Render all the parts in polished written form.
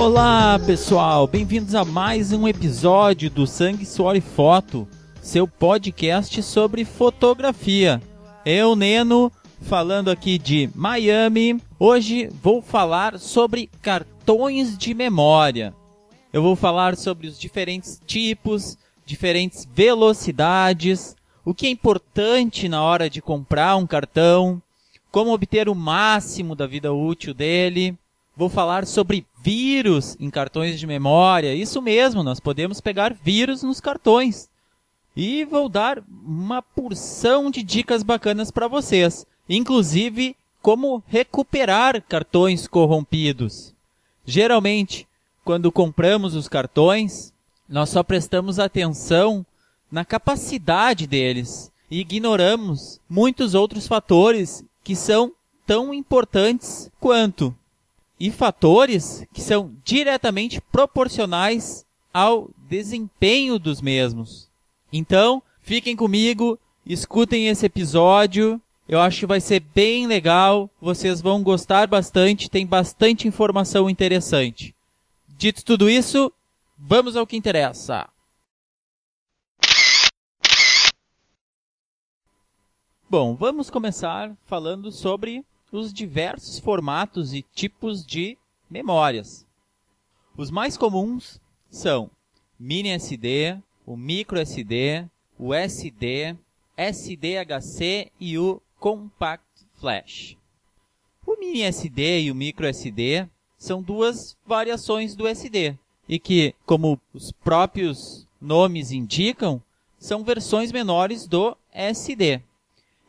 Olá pessoal, bem-vindos a mais um episódio do Sangue, Suor e Foto, seu podcast sobre fotografia. Eu, Neno, falando aqui de Miami. Hoje vou falar sobre cartões de memória. Eu vou falar sobre os diferentes tipos, diferentes velocidades, o que é importante na hora de comprar um cartão, como obter o máximo da vida útil dele. Vou falar sobre vírus em cartões de memória. Isso mesmo, nós podemos pegar vírus nos cartões. E vou dar uma porção de dicas bacanas para vocês. Inclusive, como recuperar cartões corrompidos. Geralmente, quando compramos os cartões, nós só prestamos atenção na capacidade deles. E ignoramos muitos outros fatores que são tão importantes quanto. E fatores que são diretamente proporcionais ao desempenho dos mesmos. Então, fiquem comigo, escutem esse episódio, eu acho que vai ser bem legal, vocês vão gostar bastante, tem bastante informação interessante. Dito tudo isso, vamos ao que interessa. Bom, vamos começar falando sobre os diversos formatos e tipos de memórias. Os mais comuns são mini SD, o micro SD, o SD, SDHC e o Compact Flash. O mini SD e o micro SD são duas variações do SD e que, como os próprios nomes indicam, são versões menores do SD.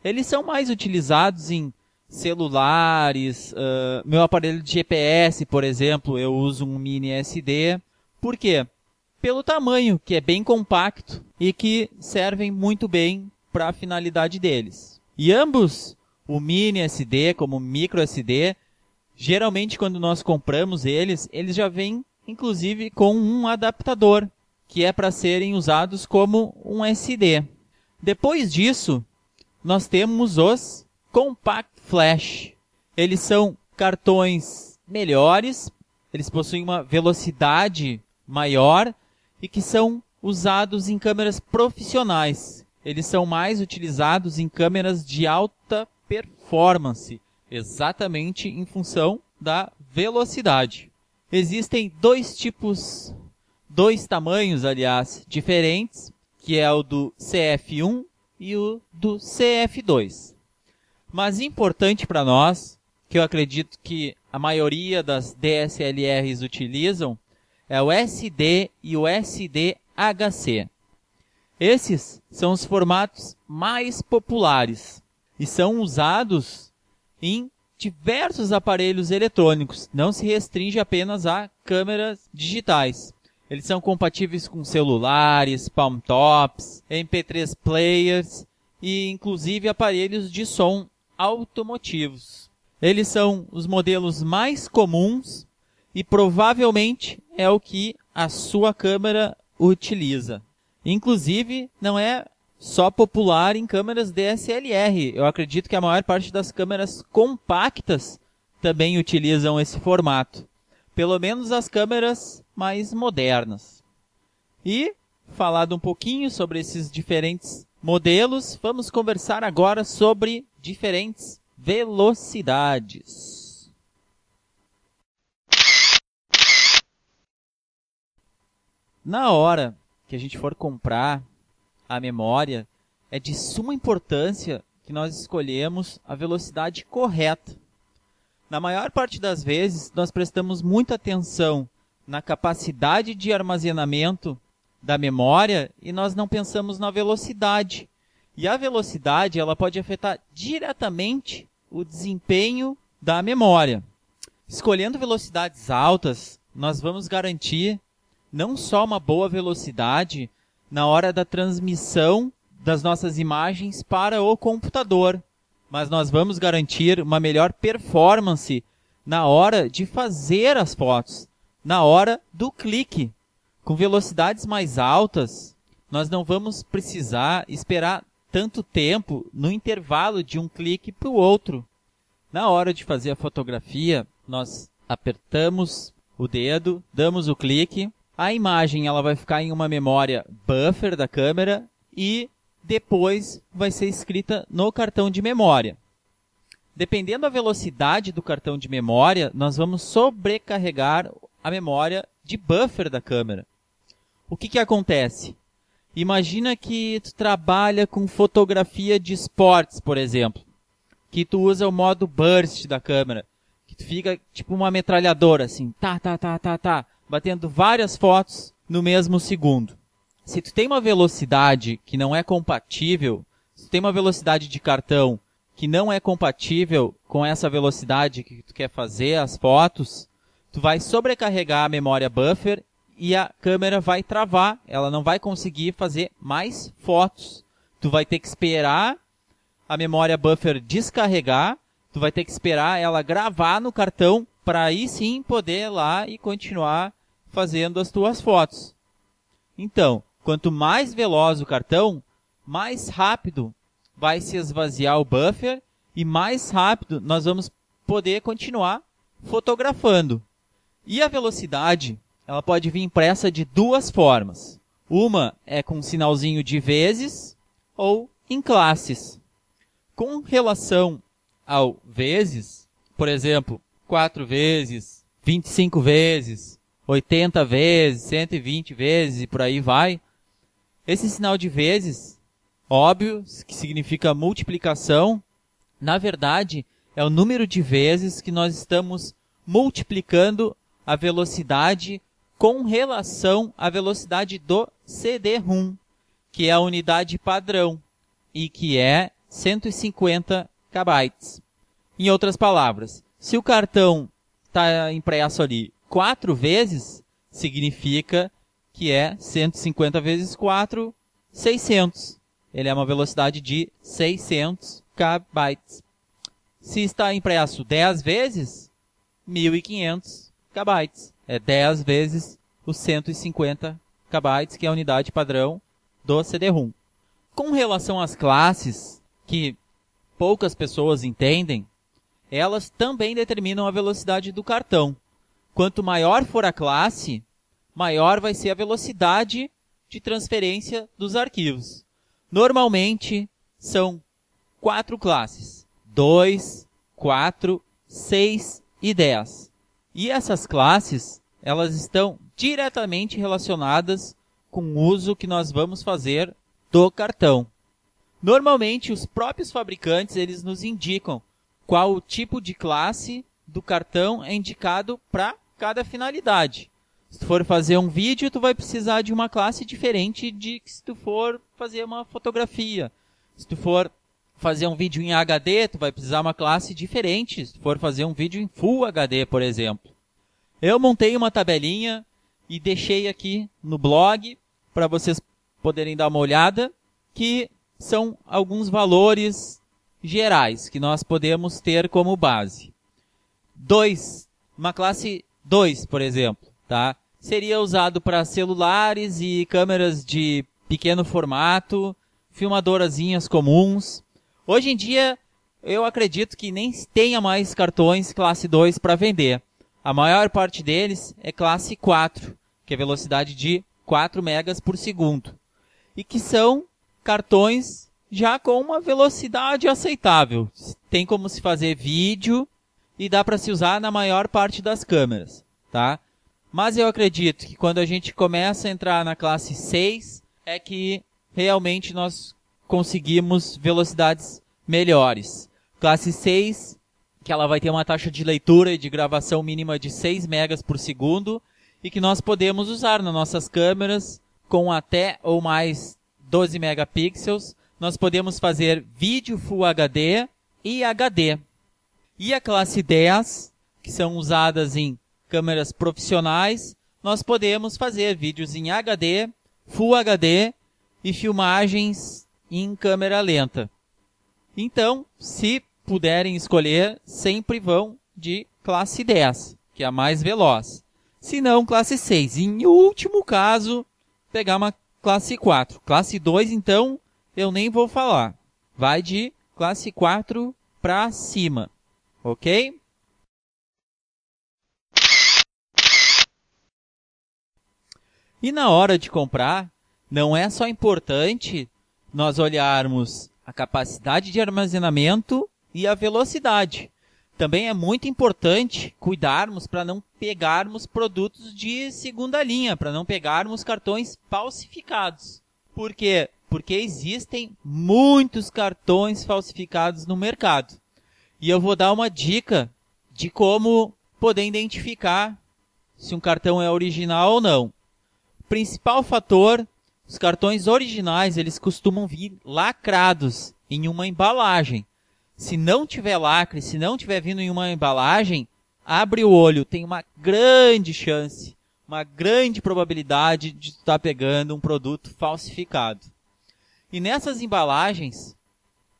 Eles são mais utilizados em celulares, meu aparelho de GPS, por exemplo, eu uso um mini SD. Por quê? Pelo tamanho, que é bem compacto e que servem muito bem para a finalidade deles. E ambos, o mini SD como o micro SD, geralmente quando nós compramos eles já vêm inclusive com um adaptador, que é para serem usados como um SD. Depois disso, nós temos os Compact Flash. Eles são cartões melhores, eles possuem uma velocidade maior e que são usados em câmeras profissionais. Eles são mais utilizados em câmeras de alta performance, exatamente em função da velocidade. Existem dois tamanhos, aliás, diferentes, que é o do CF1 e o do CF2. Mas importante para nós, que eu acredito que a maioria das DSLRs utilizam, é o SD e o SDHC. Esses são os formatos mais populares e são usados em diversos aparelhos eletrônicos. Não se restringe apenas a câmeras digitais. Eles são compatíveis com celulares, palm tops, MP3 players e inclusive aparelhos de som automotivos. Eles são os modelos mais comuns e provavelmente é o que a sua câmera utiliza. Inclusive, não é só popular em câmeras DSLR. Eu acredito que a maior parte das câmeras compactas também utilizam esse formato. Pelo menos as câmeras mais modernas. E, falado um pouquinho sobre esses diferentes modelos, vamos conversar agora sobre diferentes velocidades. Na hora que a gente for comprar a memória, é de suma importância que nós escolhemos a velocidade correta. Na maior parte das vezes, nós prestamos muita atenção na capacidade de armazenamento da memória e nós não pensamos na velocidade. E a velocidade ela pode afetar diretamente o desempenho da memória. Escolhendo velocidades altas, nós vamos garantir não só uma boa velocidade na hora da transmissão das nossas imagens para o computador, mas nós vamos garantir uma melhor performance na hora de fazer as fotos, na hora do clique. Com velocidades mais altas, nós não vamos precisar esperar tanto tempo no intervalo de um clique para o outro. Na hora de fazer a fotografia, nós apertamos o dedo, damos o clique, a imagem ela vai ficar em uma memória buffer da câmera e depois vai ser escrita no cartão de memória. Dependendo da velocidade do cartão de memória, nós vamos sobrecarregar a memória de buffer da câmera. O que acontece? Imagina que tu trabalha com fotografia de esportes, por exemplo, que tu usa o modo burst da câmera, que tu fica tipo uma metralhadora, assim, batendo várias fotos no mesmo segundo. Se tu tem uma velocidade que não é compatível, se tu tem uma velocidade de cartão que não é compatível com essa velocidade que tu quer fazer as fotos, tu vai sobrecarregar a memória buffer e a câmera vai travar, ela não vai conseguir fazer mais fotos. Tu vai ter que esperar a memória buffer descarregar, tu vai ter que esperar ela gravar no cartão para aí sim poder ir lá e continuar fazendo as tuas fotos. Então, quanto mais veloz o cartão, mais rápido vai se esvaziar o buffer e mais rápido nós vamos poder continuar fotografando. E a velocidade, ela pode vir impressa de duas formas. Uma é com um sinalzinho de vezes ou em classes. Com relação ao vezes, por exemplo, 4 vezes, 25 vezes, 80 vezes, 120 vezes e por aí vai. Esse sinal de vezes, óbvio, que significa multiplicação, na verdade é o número de vezes que nós estamos multiplicando a velocidade com relação à velocidade do CD-ROM, que é a unidade padrão e que é 150 KB. Em outras palavras, se o cartão está impresso ali 4 vezes, significa que é 150 vezes 4, 600. Ele é uma velocidade de 600 KB. Se está impresso 10 vezes, 1.500 KB. É 10 vezes os 150 KB, que é a unidade padrão do CD-ROM. Com relação às classes, que poucas pessoas entendem, elas também determinam a velocidade do cartão. Quanto maior for a classe, maior vai ser a velocidade de transferência dos arquivos. Normalmente, são 4 classes: 2, 4, 6 e 10. E essas classes, elas estão diretamente relacionadas com o uso que nós vamos fazer do cartão. Normalmente, os próprios fabricantes eles nos indicam qual o tipo de classe do cartão é indicado para cada finalidade. Se tu for fazer um vídeo, tu vai precisar de uma classe diferente de que se tu for fazer uma fotografia. Se tu for fazer um vídeo em HD, tu vai precisar de uma classe diferente se tu for fazer um vídeo em Full HD, por exemplo. Eu montei uma tabelinha e deixei aqui no blog para vocês poderem dar uma olhada, que são alguns valores gerais que nós podemos ter como base. 2, uma classe 2, por exemplo, tá? Seria usado para celulares e câmeras de pequeno formato, filmadorazinhas comuns. Hoje em dia, eu acredito que nem tenha mais cartões classe 2 para vender. A maior parte deles é classe 4, que é velocidade de 4 megas por segundo. E que são cartões já com uma velocidade aceitável. Tem como se fazer vídeo e dá para se usar na maior parte das câmeras, tá? Mas eu acredito que quando a gente começa a entrar na classe 6, é que realmente nós conseguimos velocidades melhores. Classe 6, que ela vai ter uma taxa de leitura e de gravação mínima de 6 megas por segundo e que nós podemos usar nas nossas câmeras com até ou mais 12 megapixels. Nós podemos fazer vídeo Full HD e HD. E a classe 10, que são usadas em câmeras profissionais, nós podemos fazer vídeos em HD, Full HD e filmagens em câmera lenta. Então, se puderem escolher, sempre vão de classe 10, que é a mais veloz. Se não, classe 6. E, em último caso, pegar uma classe 4. Classe 2, então, eu nem vou falar. Vai de classe 4 para cima. Ok? E na hora de comprar, não é só importante nós olharmos a capacidade de armazenamento e a velocidade. Também é muito importante cuidarmos para não pegarmos produtos de segunda linha, para não pegarmos cartões falsificados. Por quê? Porque existem muitos cartões falsificados no mercado. E eu vou dar uma dica de como poder identificar se um cartão é original ou não. O principal fator, os cartões originais, eles costumam vir lacrados em uma embalagem. Se não tiver lacre, se não tiver vindo em uma embalagem, abre o olho, tem uma grande chance, uma grande probabilidade de estar pegando um produto falsificado. E nessas embalagens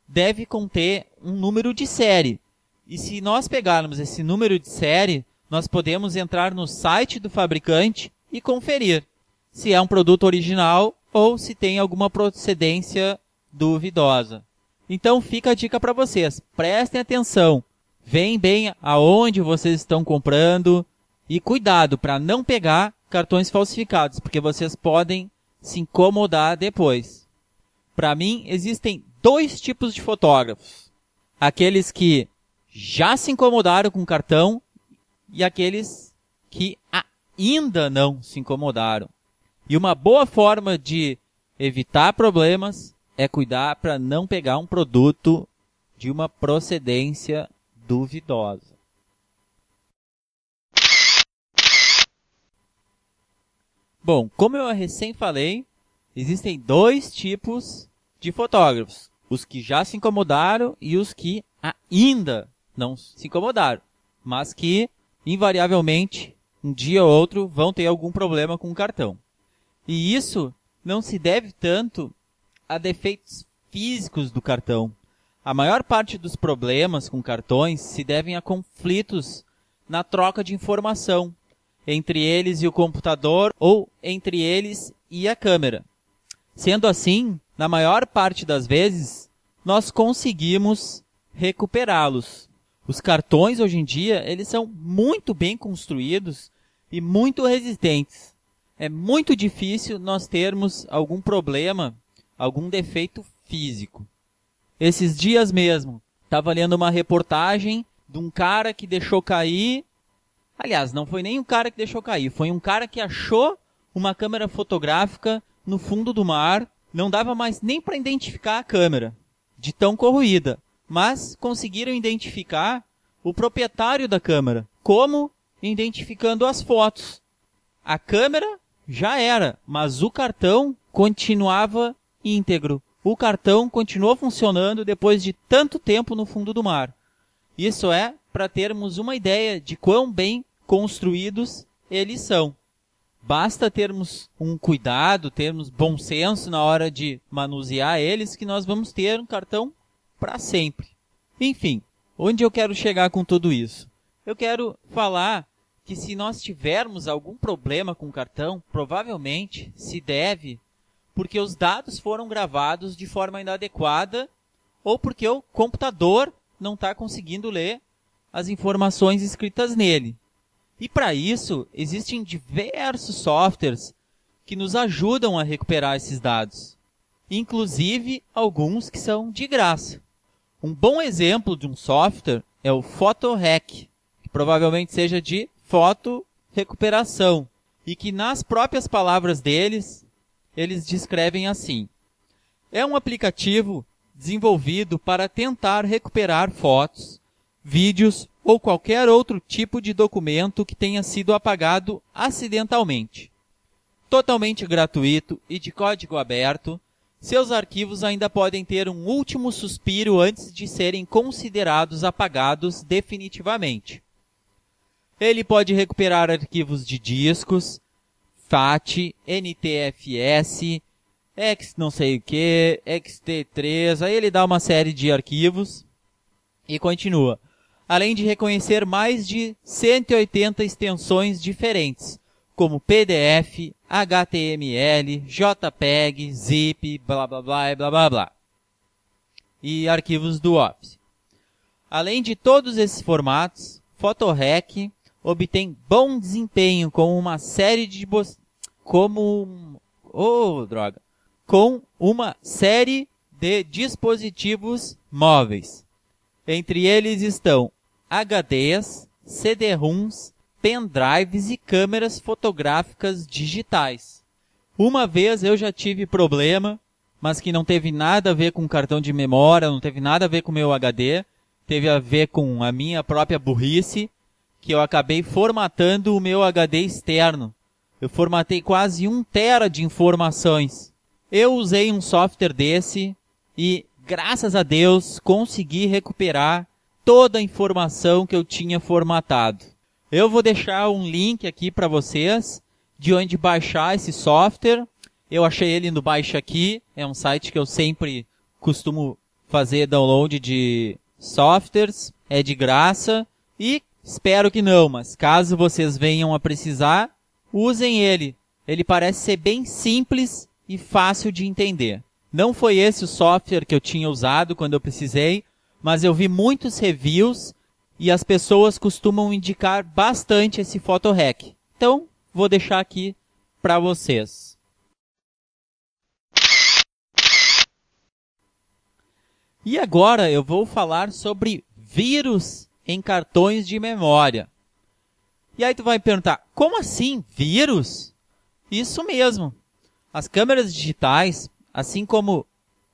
deve conter um número de série. E se nós pegarmos esse número de série, nós podemos entrar no site do fabricante e conferir se é um produto original ou se tem alguma procedência duvidosa. Então fica a dica para vocês, prestem atenção, veem bem aonde vocês estão comprando e cuidado para não pegar cartões falsificados, porque vocês podem se incomodar depois. Para mim, existem 2 tipos de fotógrafos, aqueles que já se incomodaram com cartão e aqueles que ainda não se incomodaram. E uma boa forma de evitar problemas é cuidar para não pegar um produto de uma procedência duvidosa. Bom, como eu recém falei, existem 2 tipos de fotógrafos. Os que já se incomodaram e os que ainda não se incomodaram. Mas que, invariavelmente, um dia ou outro, vão ter algum problema com o cartão. E isso não se deve tanto a defeitos físicos do cartão. A maior parte dos problemas com cartões se devem a conflitos na troca de informação entre eles e o computador ou entre eles e a câmera. Sendo assim, na maior parte das vezes, nós conseguimos recuperá-los. Os cartões hoje em dia, eles são muito bem construídos e muito resistentes. É muito difícil nós termos algum problema, algum defeito físico. Esses dias mesmo, estava lendo uma reportagem de um cara que deixou cair. Aliás, não foi nem um cara que deixou cair, foi um cara que achou uma câmera fotográfica no fundo do mar. Não dava mais nem para identificar a câmera, de tão corroída. Mas conseguiram identificar o proprietário da câmera. Como? Identificando as fotos. A câmera já era, mas o cartão continuava íntegro. O cartão continuou funcionando depois de tanto tempo no fundo do mar. Isso é para termos uma ideia de quão bem construídos eles são. Basta termos um cuidado, termos bom senso na hora de manusear eles, que nós vamos ter um cartão para sempre. Enfim, onde eu quero chegar com tudo isso? Eu quero falar que se nós tivermos algum problema com o cartão, provavelmente se deve porque os dados foram gravados de forma inadequada ou porque o computador não está conseguindo ler as informações escritas nele. E para isso, existem diversos softwares que nos ajudam a recuperar esses dados, inclusive alguns que são de graça. Um bom exemplo de um software é o PhotoHack, que provavelmente seja de foto recuperação, e que nas próprias palavras deles, eles descrevem assim: é um aplicativo desenvolvido para tentar recuperar fotos, vídeos ou qualquer outro tipo de documento que tenha sido apagado acidentalmente. Totalmente gratuito e de código aberto, seus arquivos ainda podem ter um último suspiro antes de serem considerados apagados definitivamente. Ele pode recuperar arquivos de discos, FAT, NTFS, X não sei o que, XT3, aí ele dá uma série de arquivos e continua. Além de reconhecer mais de 180 extensões diferentes, como PDF, HTML, JPEG, ZIP, blá blá blá e blá blá blá. E arquivos do Office. Além de todos esses formatos, PhotoHack obtém bom desempenho com uma série com uma série de dispositivos móveis. Entre eles estão HDs, CD-ROMs, pendrives e câmeras fotográficas digitais. Uma vez eu já tive problema, mas que não teve nada a ver com cartão de memória, não teve nada a ver com o meu HD, teve a ver com a minha própria burrice, que eu acabei formatando o meu HD externo. Eu formatei quase 1 tera de informações. Eu usei um software desse e, graças a Deus, consegui recuperar toda a informação que eu tinha formatado. Eu vou deixar um link aqui para vocês de onde baixar esse software. Eu achei ele no Baixa Aqui, é um site que eu sempre costumo fazer download de softwares, é de graça e espero que não, mas caso vocês venham a precisar, usem ele. Ele parece ser bem simples e fácil de entender. Não foi esse o software que eu tinha usado quando eu precisei, mas eu vi muitos reviews e as pessoas costumam indicar bastante esse PhotoHack. Então, vou deixar aqui para vocês. E agora eu vou falar sobre vírus em cartões de memória. E aí tu vai perguntar, como assim vírus? Isso mesmo. As câmeras digitais, assim como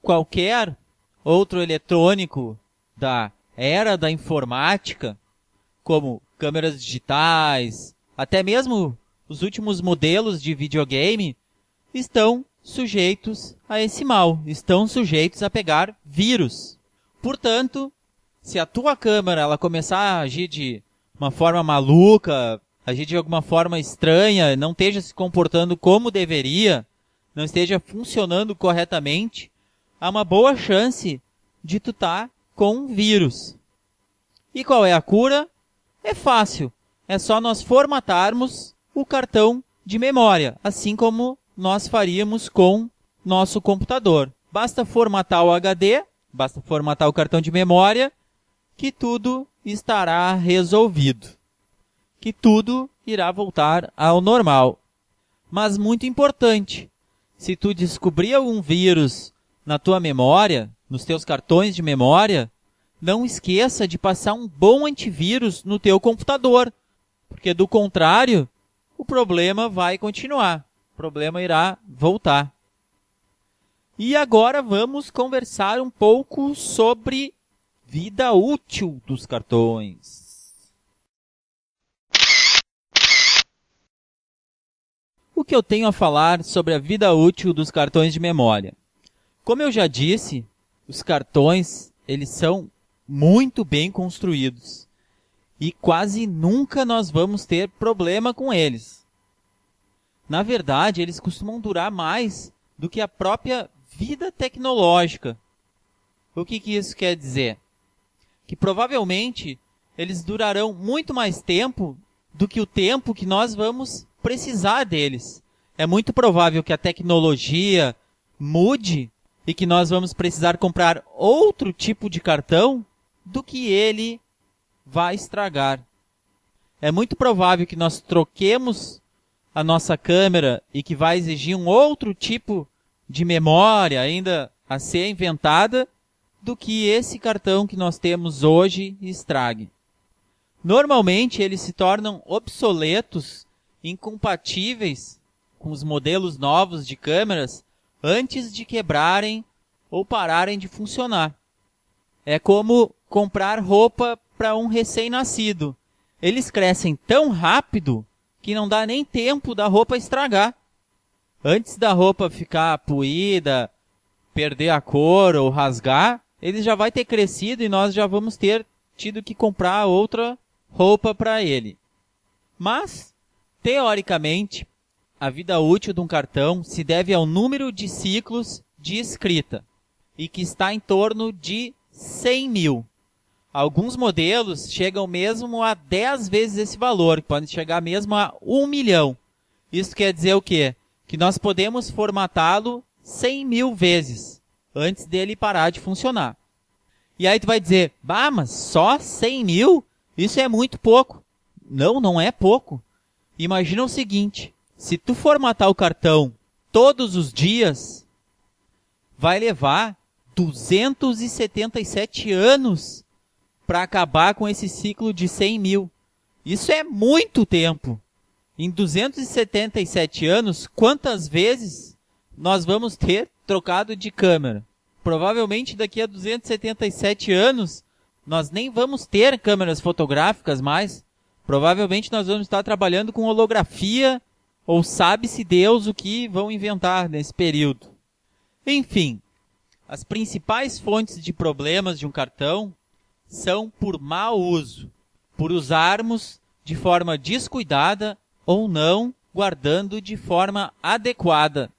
qualquer outro eletrônico da era da informática, como câmeras digitais, até mesmo os últimos modelos de videogame, estão sujeitos a esse mal, estão sujeitos a pegar vírus. Portanto, se a tua câmera ela começar a agir de uma forma maluca, agir de alguma forma estranha, não esteja se comportando como deveria, não esteja funcionando corretamente, há uma boa chance de tu estar com um vírus. E qual é a cura? É fácil. É só nós formatarmos o cartão de memória, assim como nós faríamos com nosso computador. Basta formatar o HD, basta formatar o cartão de memória, que tudo estará resolvido. Que tudo irá voltar ao normal. Mas muito importante, se tu descobrir algum vírus na tua memória, nos teus cartões de memória, não esqueça de passar um bom antivírus no teu computador, porque do contrário, o problema vai continuar. O problema irá voltar. E agora vamos conversar um pouco sobre vida útil dos cartões. O que eu tenho a falar sobre a vida útil dos cartões de memória? Como eu já disse, os cartões, eles são muito bem construídos e quase nunca nós vamos ter problema com eles. Na verdade, eles costumam durar mais do que a própria vida tecnológica. O que isso quer dizer? Que provavelmente eles durarão muito mais tempo do que o tempo que nós vamos precisar deles. É muito provável que a tecnologia mude e que nós vamos precisar comprar outro tipo de cartão do que ele vai estragar. É muito provável que nós troquemos a nossa câmera e que vai exigir um outro tipo de memória ainda a ser inventada do que esse cartão que nós temos hoje estrague. Normalmente eles se tornam obsoletos, incompatíveis com os modelos novos de câmeras antes de quebrarem ou pararem de funcionar. É como comprar roupa para um recém-nascido. Eles crescem tão rápido que não dá nem tempo da roupa estragar. Antes da roupa ficar puída, perder a cor ou rasgar, ele já vai ter crescido e nós já vamos ter tido que comprar outra roupa para ele. Mas, teoricamente, a vida útil de um cartão se deve ao número de ciclos de escrita e que está em torno de 100 mil. Alguns modelos chegam mesmo a 10 vezes esse valor, que podem chegar mesmo a 1 milhão. Isso quer dizer o quê? Que nós podemos formatá-lo 100 mil vezes antes dele parar de funcionar. E aí tu vai dizer, bah, mas só 100 mil? Isso é muito pouco. Não, não é pouco. Imagina o seguinte, se tu formatar o cartão todos os dias, vai levar 277 anos para acabar com esse ciclo de 100 mil. Isso é muito tempo. Em 277 anos, quantas vezes nós vamos ter trocado de câmera? Provavelmente daqui a 277 anos, nós nem vamos ter câmeras fotográficas mais. Provavelmente nós vamos estar trabalhando com holografia, ou sabe-se Deus o que vão inventar nesse período. Enfim, as principais fontes de problemas de um cartão são por mau uso, por usarmos de forma descuidada ou não, guardando de forma adequada.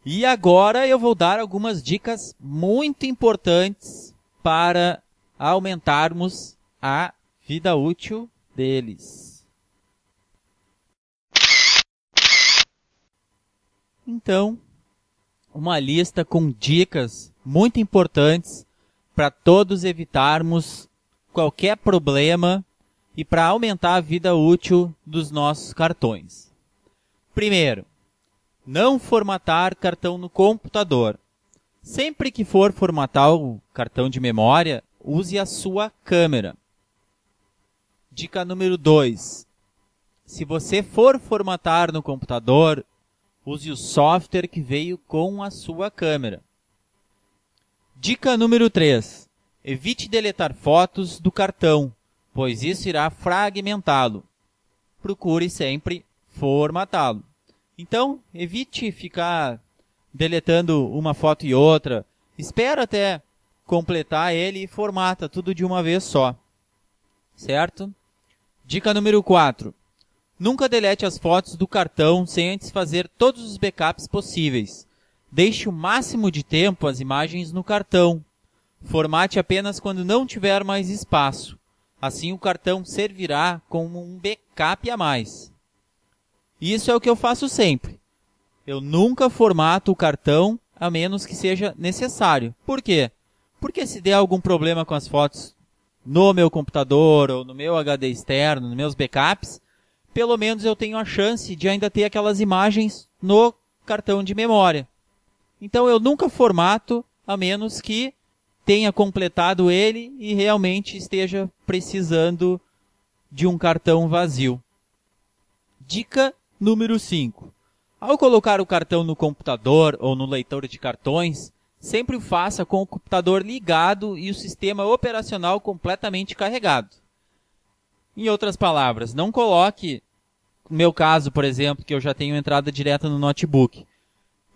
E agora eu vou dar algumas dicas muito importantes para aumentarmos a vida útil deles. Então, uma lista com dicas muito importantes para todos evitarmos qualquer problema e para aumentar a vida útil dos nossos cartões. Primeiro, não formatar cartão no computador. Sempre que for formatar o cartão de memória, use a sua câmera. Dica número 2. Se você for formatar no computador, use o software que veio com a sua câmera. Dica número 3. Evite deletar fotos do cartão, pois isso irá fragmentá-lo. Procure sempre formatá-lo. Então, evite ficar deletando uma foto e outra. Espera até completar ele e formata tudo de uma vez só. Certo? Dica número 4. Nunca delete as fotos do cartão sem antes fazer todos os backups possíveis. Deixe o máximo de tempo as imagens no cartão. Formate apenas quando não tiver mais espaço. Assim o cartão servirá como um backup a mais. Isso é o que eu faço sempre. Eu nunca formato o cartão a menos que seja necessário. Por quê? Porque se der algum problema com as fotos no meu computador ou no meu HD externo, nos meus backups, pelo menos eu tenho a chance de ainda ter aquelas imagens no cartão de memória. Então eu nunca formato a menos que tenha completado ele e realmente esteja precisando de um cartão vazio. Dica número 5. Ao colocar o cartão no computador ou no leitor de cartões, sempre o faça com o computador ligado e o sistema operacional completamente carregado. Em outras palavras, não coloque, no meu caso, por exemplo, que eu já tenho entrada direta no notebook,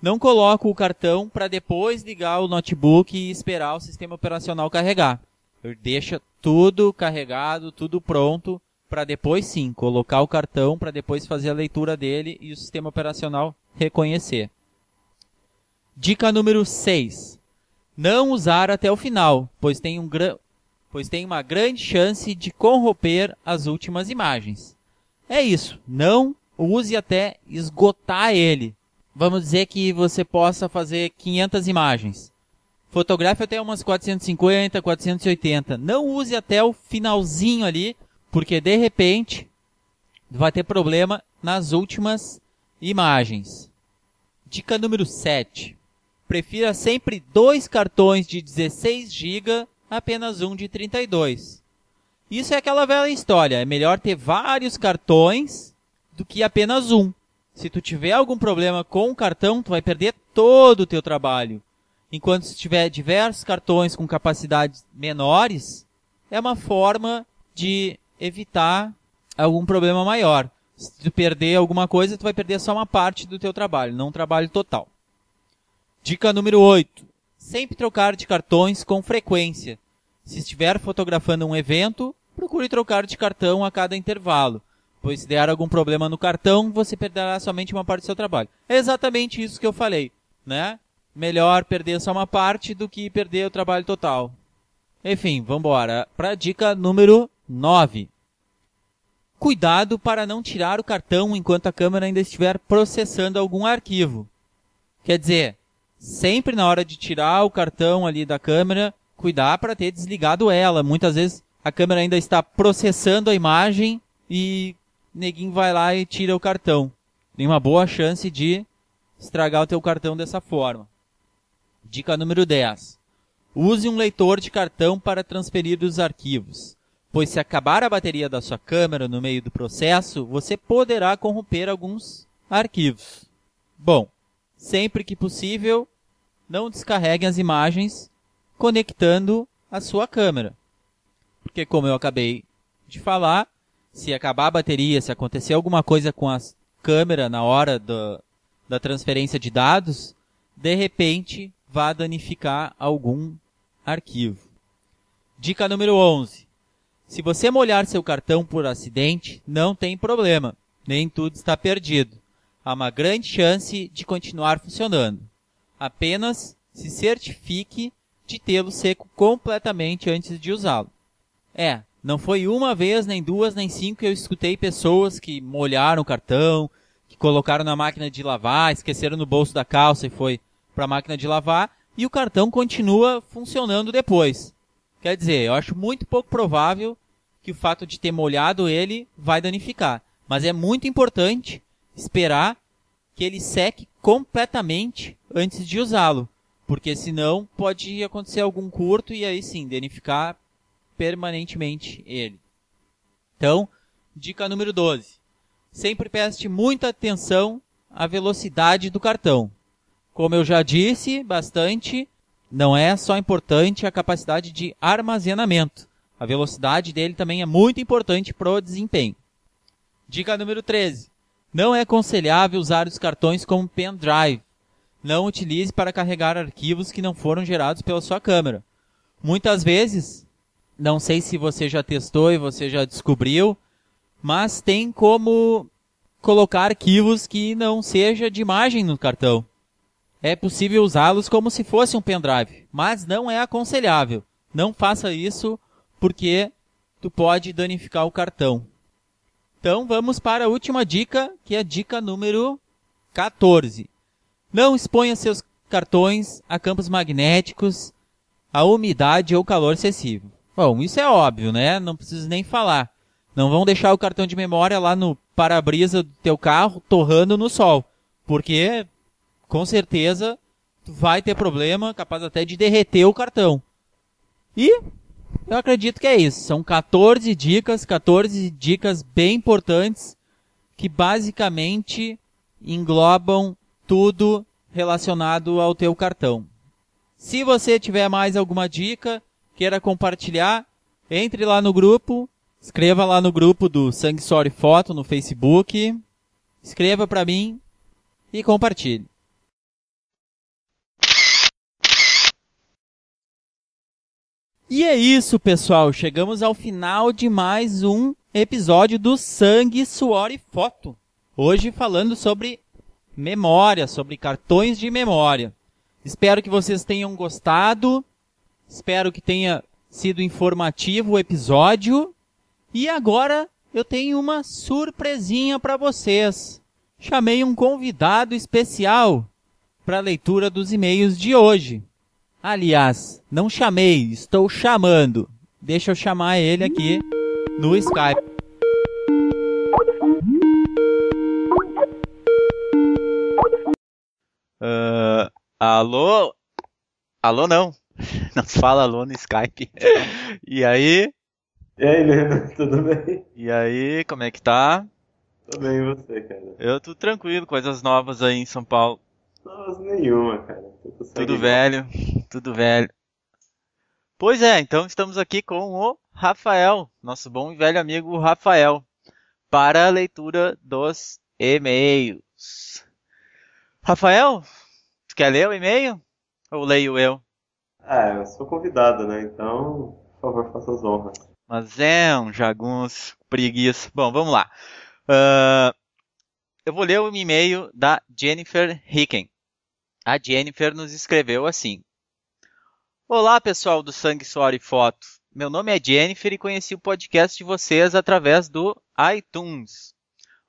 não coloco o cartão para depois ligar o notebook e esperar o sistema operacional carregar. Eu deixo tudo carregado, tudo pronto, para depois sim, colocar o cartão para depois fazer a leitura dele e o sistema operacional reconhecer. Dica número 6. Não usar até o final, pois tem uma grande chance de corromper as últimas imagens. É isso, não use até esgotar ele. Vamos dizer que você possa fazer 500 imagens. Fotografe até umas 450, 480. Não use até o finalzinho ali, porque de repente vai ter problema nas últimas imagens. Dica número 7. Prefira sempre 2 cartões de 16 GB, apenas um de 32. Isso é aquela velha história. É melhor ter vários cartões do que apenas um. Se tu tiver algum problema com o cartão, tu vai perder todo o teu trabalho. Enquanto se tiver diversos cartões com capacidades menores, é uma forma de evitar algum problema maior. Se tu perder alguma coisa, tu vai perder só uma parte do teu trabalho, não um trabalho total. Dica número 8. Sempre trocar de cartões com frequência. Se estiver fotografando um evento, procure trocar de cartão a cada intervalo, pois se der algum problema no cartão, você perderá somente uma parte do seu trabalho. É exatamente isso que eu falei, né? Melhor perder só uma parte do que perder o trabalho total. Enfim, vamos embora para a dica número 9. Cuidado para não tirar o cartão enquanto a câmera ainda estiver processando algum arquivo. Quer dizer, sempre na hora de tirar o cartão ali da câmera, cuidar para ter desligado ela. Muitas vezes a câmera ainda está processando a imagem e neguinho vai lá e tira o cartão. tem uma boa chance de estragar o teu cartão dessa forma. Dica número 10. Use um leitor de cartão para transferir os arquivos, pois se acabar a bateria da sua câmera no meio do processo, você poderá corromper alguns arquivos. Bom, sempre que possível, não descarreguem as imagens conectando a sua câmera. Porque, como eu acabei de falar, se acabar a bateria, se acontecer alguma coisa com a câmera na hora da transferência de dados, de repente vai danificar algum arquivo. Dica número 11. Se você molhar seu cartão por acidente, não tem problema, nem tudo está perdido. Há uma grande chance de continuar funcionando. Apenas se certifique de tê-lo seco completamente antes de usá-lo. Não foi uma vez, nem duas, nem cinco que eu escutei pessoas que molharam o cartão, que colocaram na máquina de lavar, esqueceram no bolso da calça e foi para a máquina de lavar, e o cartão continua funcionando depois. Quer dizer, eu acho muito pouco provável que o fato de ter molhado ele vai danificar. Mas é muito importante esperar que ele seque completamente antes de usá-lo, porque senão pode acontecer algum curto e aí sim, danificar permanentemente ele. Então, dica número 12. Sempre preste muita atenção à velocidade do cartão. Como eu já disse bastante, não é só importante a capacidade de armazenamento. A velocidade dele também é muito importante para o desempenho. Dica número 13. Não é aconselhável usar os cartões como pendrive. Não utilize para carregar arquivos que não foram gerados pela sua câmera. Muitas vezes, não sei se você já testou e você já descobriu, mas tem como colocar arquivos que não seja de imagem no cartão. É possível usá-los como se fosse um pendrive, mas não é aconselhável. Não faça isso porque tu pode danificar o cartão. Então vamos para a última dica, que é a dica número 14. Não exponha seus cartões a campos magnéticos, a umidade ou calor excessivo. Bom, isso é óbvio, né? Não preciso nem falar. Não vão deixar o cartão de memória lá no para-brisa do teu carro torrando no sol, porque com certeza tu vai ter problema, capaz até de derreter o cartão. E eu acredito que é isso. São 14 dicas bem importantes que basicamente englobam tudo relacionado ao teu cartão. Se você tiver mais alguma dica, queira compartilhar, entre lá no grupo, escreva lá no grupo do Sangue, Suor e Foto no Facebook, escreva para mim e compartilhe. E é isso, pessoal. Chegamos ao final de mais um episódio do Sangue, Suor e Foto. Hoje falando sobre memória, sobre cartões de memória. Espero que vocês tenham gostado. Espero que tenha sido informativo o episódio. E agora eu tenho uma surpresinha para vocês. Chamei um convidado especial para a leitura dos e-mails de hoje. Aliás, não chamei, estou chamando. Deixa eu chamar ele aqui no Skype. Alô? Alô não. Não se fala alô no Skype. E aí? E aí, Leandro, tudo bem? E aí, como é que tá? Tô bem, e você, cara? Eu tô tranquilo, coisas novas aí em São Paulo. Não, nenhuma, cara. Tudo velho, tudo velho. Pois é, então estamos aqui com o Rafael, nosso bom e velho amigo Rafael, para a leitura dos e-mails. Rafael, tu quer ler o e-mail? Ou leio eu? Eu sou convidado, né? Então, por favor, faça as honras. Mas é um jagunço, preguiça. Bom, vamos lá. Eu vou ler o e-mail da Jennifer Hicken. A Jennifer nos escreveu assim. Olá, pessoal do Sangue, Suor e Foto. Meu nome é Jennifer e conheci o podcast de vocês através do iTunes.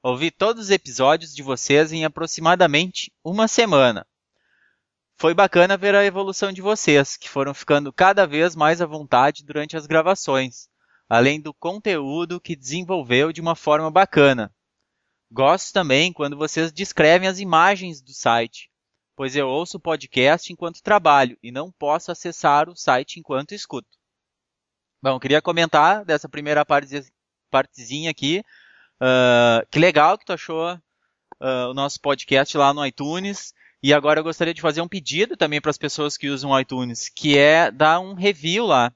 Ouvi todos os episódios de vocês em aproximadamente uma semana. Foi bacana ver a evolução de vocês, que foram ficando cada vez mais à vontade durante as gravações, além do conteúdo que desenvolveu de uma forma bacana. Gosto também quando vocês descrevem as imagens do site, pois eu ouço o podcast enquanto trabalho e não posso acessar o site enquanto escuto. Bom, queria comentar dessa primeira partezinha aqui. Que legal que tu achou o nosso podcast lá no iTunes. E agora eu gostaria de fazer um pedido também para as pessoas que usam o iTunes, que é dar um review lá,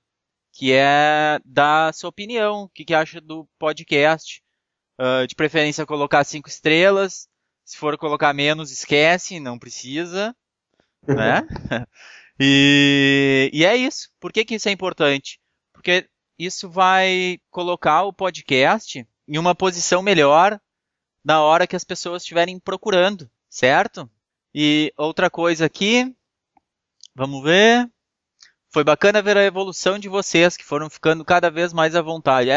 que é dar a sua opinião, o que acha do podcast. De preferência colocar 5 estrelas. Se for colocar menos, esquece, não precisa, né? E é isso. Por que isso é importante? Porque isso vai colocar o podcast em uma posição melhor na hora que as pessoas estiverem procurando, certo? E outra coisa aqui, vamos ver. Foi bacana ver a evolução de vocês, que foram ficando cada vez mais à vontade.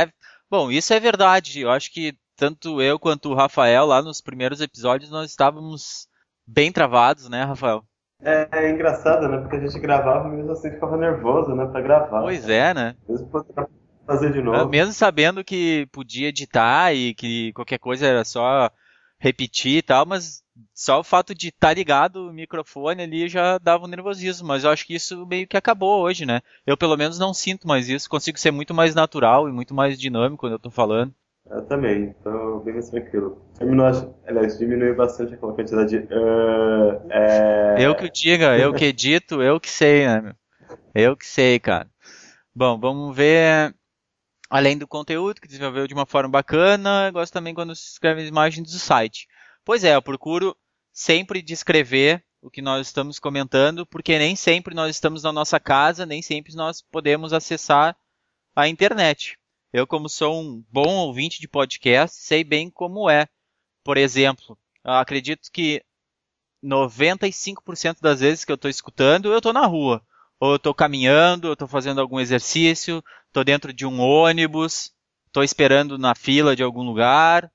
Bom, isso é verdade. Eu acho que tanto eu quanto o Rafael, lá nos primeiros episódios, nós estávamos bem travados, né, Rafael? É engraçado, né? Porque a gente gravava e mesmo assim ficava nervoso, né? Pra gravar. Pois é, né? Mesmo pra fazer de novo. Mesmo sabendo que podia editar e que qualquer coisa era só repetir e tal, mas só o fato de estar ligado o microfone ali já dava um nervosismo. Mas eu acho que isso meio que acabou hoje, né? Eu pelo menos não sinto mais isso, consigo ser muito mais natural e muito mais dinâmico quando eu tô falando. Eu também, tô bem mais tranquilo. Aliás, diminuiu bastante aquela quantidade de. Eu que o diga, eu que edito, eu que sei, né, meu? Eu que sei, cara. Bom, vamos ver. Além do conteúdo que desenvolveu de uma forma bacana, eu gosto também quando se escreve as imagens do site. Pois é, eu procuro sempre descrever o que nós estamos comentando, porque nem sempre nós estamos na nossa casa, nem sempre nós podemos acessar a internet. Eu, como sou um bom ouvinte de podcast, sei bem como é. Por exemplo, eu acredito que 95% das vezes que eu estou escutando, eu estou na rua. Ou eu estou caminhando, eu estou fazendo algum exercício, estou dentro de um ônibus, estou esperando na fila de algum lugar.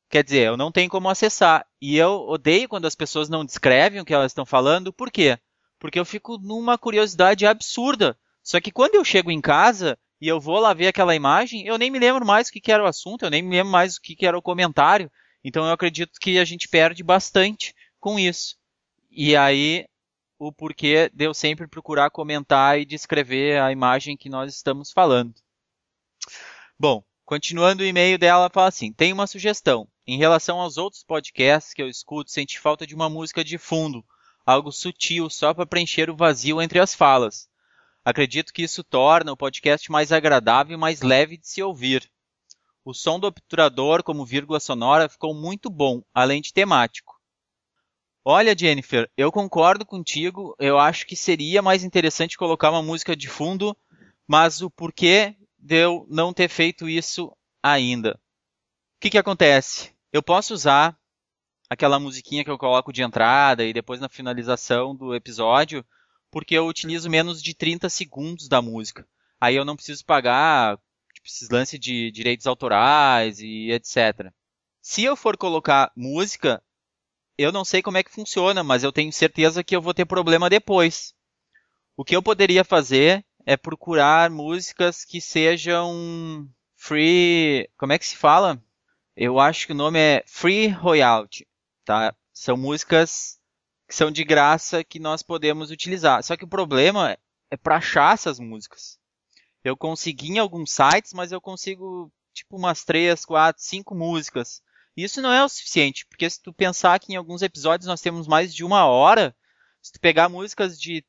Quer dizer, eu não tenho como acessar. E eu odeio quando as pessoas não descrevem o que elas estão falando. Por quê? Porque eu fico numa curiosidade absurda. Só que quando eu chego em casa e eu vou lá ver aquela imagem, eu nem me lembro mais o que era o assunto, eu nem me lembro mais o que era o comentário. Então eu acredito que a gente perde bastante com isso. E aí, o porquê de eu sempre procurar comentar e descrever a imagem que nós estamos falando. Bom, continuando o e-mail dela, ela fala assim: tem uma sugestão. Em relação aos outros podcasts que eu escuto, senti falta de uma música de fundo, algo sutil, só para preencher o vazio entre as falas. Acredito que isso torna o podcast mais agradável e mais leve de se ouvir. O som do obturador, como vírgula sonora, ficou muito bom, além de temático. Olha, Jennifer, eu concordo contigo. Eu acho que seria mais interessante colocar uma música de fundo, mas o porquê de eu não ter feito isso ainda? O que acontece? Eu posso usar aquela musiquinha que eu coloco de entrada e depois na finalização do episódio, porque eu utilizo menos de 30 segundos da música. Aí eu não preciso pagar esses lances de direitos autorais e etc. Se eu for colocar música, eu não sei como é que funciona, mas eu tenho certeza que eu vou ter problema depois. O que eu poderia fazer é procurar músicas que sejam free. Como é que se fala? Eu acho que o nome é Free Royalty, tá? São músicas que são de graça que nós podemos utilizar. Só que o problema é para achar essas músicas. Eu consegui em alguns sites, mas eu consigo tipo umas 3, 4, 5 músicas. Isso não é o suficiente, porque se tu pensar que em alguns episódios nós temos mais de 1 hora, se tu pegar músicas de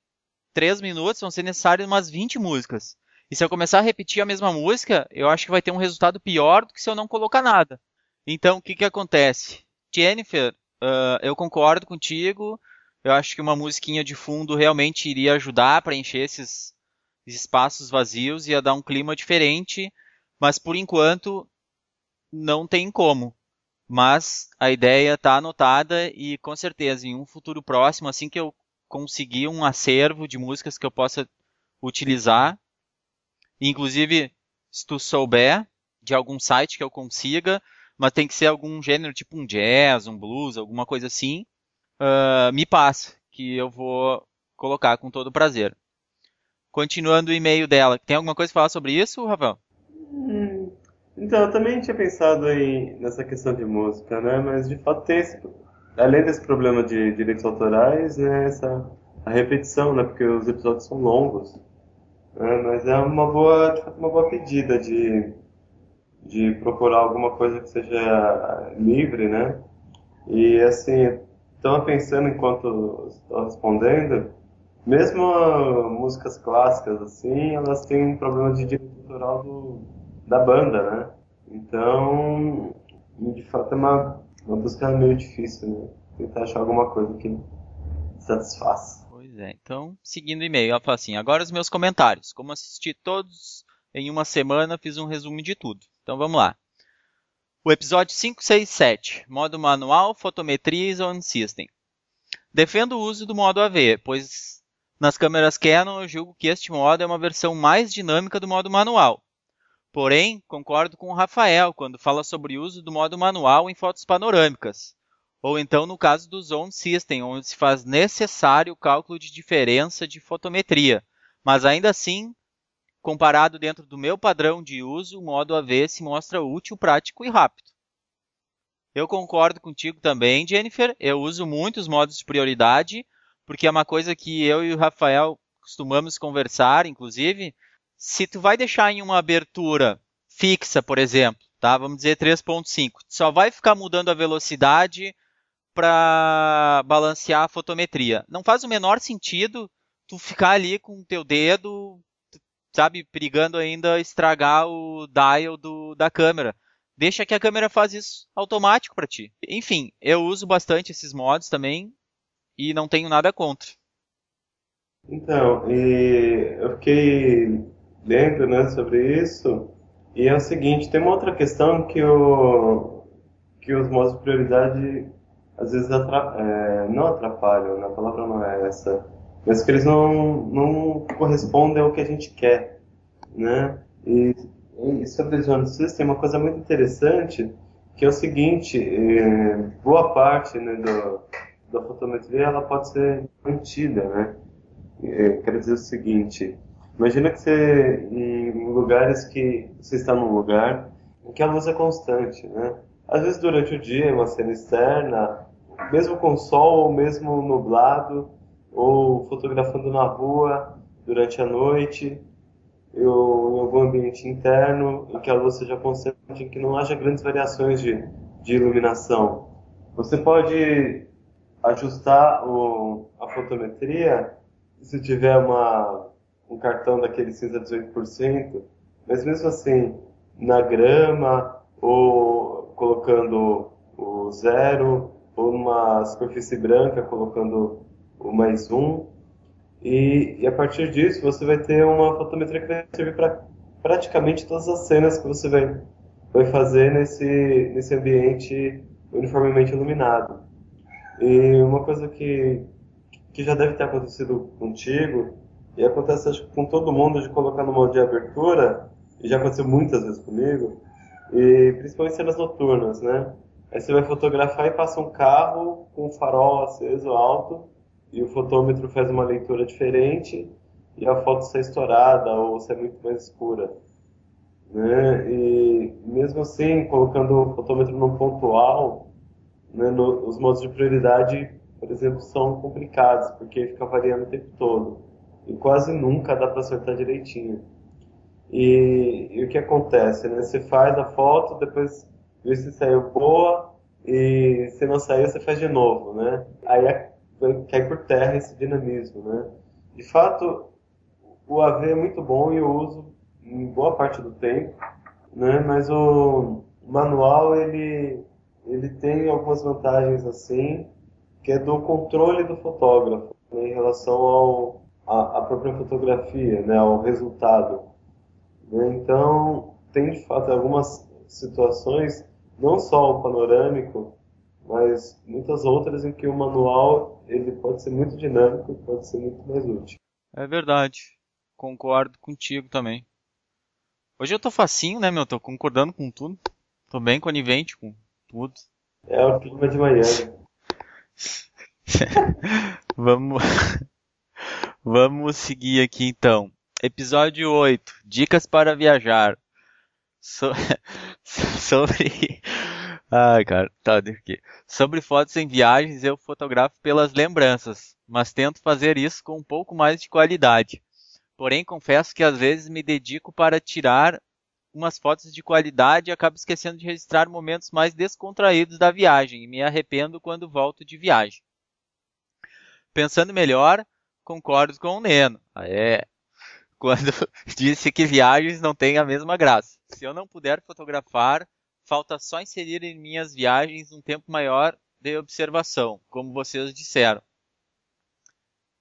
3 minutos, vão ser necessárias umas 20 músicas. E se eu começar a repetir a mesma música, eu acho que vai ter um resultado pior do que se eu não colocar nada. Então, o que acontece? Jennifer, eu concordo contigo. Eu acho que uma musiquinha de fundo realmente iria ajudar a preencher esses espaços vazios, ia dar um clima diferente, mas por enquanto não tem como. Mas a ideia está anotada e com certeza em um futuro próximo, assim que eu conseguir um acervo de músicas que eu possa utilizar, inclusive se tu souber de algum site que eu consiga, mas tem que ser algum gênero tipo um jazz, um blues, alguma coisa assim, me passa, que eu vou colocar com todo prazer. Continuando o e-mail dela, tem alguma coisa para falar sobre isso, Rafael? Então, eu também tinha pensado nessa questão de música, né? Mas de fato tem além desse problema de direitos autorais, né? A repetição, né? Porque os episódios são longos, né? Mas é de fato, uma boa pedida de procurar alguma coisa que seja livre, né? E assim, estava pensando enquanto estava respondendo, mesmo músicas clássicas assim, elas têm um problema de direito autoral da banda, né? Então, de fato é uma busca meio difícil, né? Tentar achar alguma coisa que satisfaça. Pois é, então, seguindo o e-mail, ela fala assim, agora os meus comentários. Como assisti todos em uma semana, fiz um resumo de tudo. Então vamos lá. O episódio 567, modo manual, fotometria e zone system. Defendo o uso do modo AV, pois nas câmeras Canon eu julgo que este modo é uma versão mais dinâmica do modo manual. Porém, concordo com o Rafael quando fala sobre o uso do modo manual em fotos panorâmicas, ou então no caso do Zone System, onde se faz necessário o cálculo de diferença de fotometria, mas ainda assim, comparado dentro do meu padrão de uso, o modo AV se mostra útil, prático e rápido. Eu concordo contigo também, Jennifer, eu uso muito os modos de prioridade, porque é uma coisa que eu e o Rafael costumamos conversar, inclusive. Se tu vai deixar em uma abertura fixa, por exemplo, tá? Vamos dizer 3.5, só vai ficar mudando a velocidade para balancear a fotometria. Não faz o menor sentido tu ficar ali com o teu dedo, sabe, perigando ainda estragar o dial da câmera. Deixa que a câmera faz isso automático para ti. Enfim, eu uso bastante esses modos também e não tenho nada contra. Então, e eu fiquei lendo, né, sobre isso, e é o seguinte, tem uma outra questão que os modos de prioridade às vezes não atrapalham, né, a palavra não é essa, mas que eles não correspondem ao que a gente quer, né? E sobre o Zone System tem uma coisa muito interessante, que é o seguinte, boa parte, né, da fotometria ela pode ser mantida, né? Quero dizer o seguinte, imagina que você, em lugares que você está num lugar em que a luz é constante, né? Às vezes durante o dia, em uma cena externa, mesmo com sol ou mesmo nublado, ou fotografando na rua durante a noite, ou em algum ambiente interno em que a luz seja constante, em que não haja grandes variações de iluminação. Você pode ajustar a fotometria se tiver um cartão daquele cinza 18%, mas mesmo assim, na grama, ou colocando o zero, ou numa superfície branca, colocando o +1, e a partir disso você vai ter uma fotometria que vai servir para praticamente todas as cenas que você vai fazer nesse ambiente uniformemente iluminado. E uma coisa que já deve ter acontecido contigo, e acontece acho que com todo mundo, de colocar no modo de abertura, e já aconteceu muitas vezes comigo, e principalmente cenas noturnas, né? Aí você vai fotografar e passa um carro com um farol aceso alto, e o fotômetro faz uma leitura diferente, e a foto sai estourada ou sai muito mais escura, né? E mesmo assim, colocando o fotômetro no pontual, né, os modos de prioridade, por exemplo, são complicados, porque fica variando o tempo todo. E quase nunca dá para acertar direitinho. E o que acontece, né? Você faz a foto, depois vê se saiu boa, e se não saiu, você faz de novo, né? Aí cai por terra esse dinamismo, né? De fato, o AV é muito bom e eu uso em boa parte do tempo, né? Mas o manual, ele tem algumas vantagens assim, que é do controle do fotógrafo, né, em relação à própria fotografia, né, ao resultado, né? Então, tem de fato algumas situações, não só o panorâmico, mas muitas outras em que o manual ele pode ser muito dinâmico e pode ser muito mais útil. É verdade. Concordo contigo também. Hoje eu tô facinho, né, meu? Tô concordando com tudo. Tô bem conivente com tudo. É o clima de Miami. Vamos, vamos seguir aqui então. Episódio 8. Dicas para viajar. So- Sobre. Ai, cara, tá, deixa aqui. Sobre fotos em viagens, eu fotografo pelas lembranças, mas tento fazer isso com um pouco mais de qualidade. Porém, confesso que às vezes me dedico para tirar umas fotos de qualidade e acabo esquecendo de registrar momentos mais descontraídos da viagem e me arrependo quando volto de viagem. Pensando melhor, concordo com o Neno. Quando disse que viagens não têm a mesma graça. Se eu não puder fotografar, falta só inserir em minhas viagens um tempo maior de observação, como vocês disseram.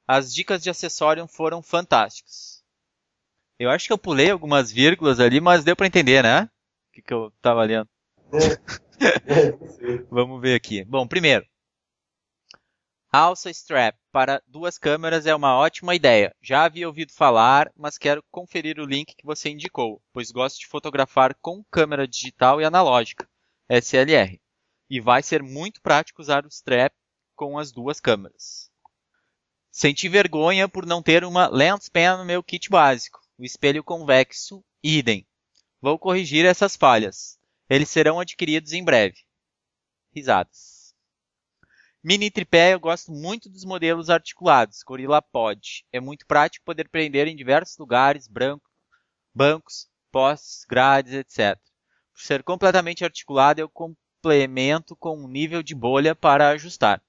As dicas de acessório foram fantásticas. Eu acho que eu pulei algumas vírgulas ali, mas deu para entender, né? O que eu estava lendo. Sim. Vamos ver aqui. Bom, primeiro, alça strap para 2 câmeras é uma ótima ideia. Já havia ouvido falar, mas quero conferir o link que você indicou, pois gosto de fotografar com câmera digital e analógica, SLR. E vai ser muito prático usar o strap com as 2 câmeras. Senti vergonha por não ter uma lens pen no meu kit básico. O espelho convexo, idem. Vou corrigir essas falhas. Eles serão adquiridos em breve. Risadas. Mini tripé, eu gosto muito dos modelos articulados, GorillaPod. É muito prático poder prender em diversos lugares, bancos, postes, grades, etc. Por ser completamente articulado, eu complemento com um nível de bolha para ajustar.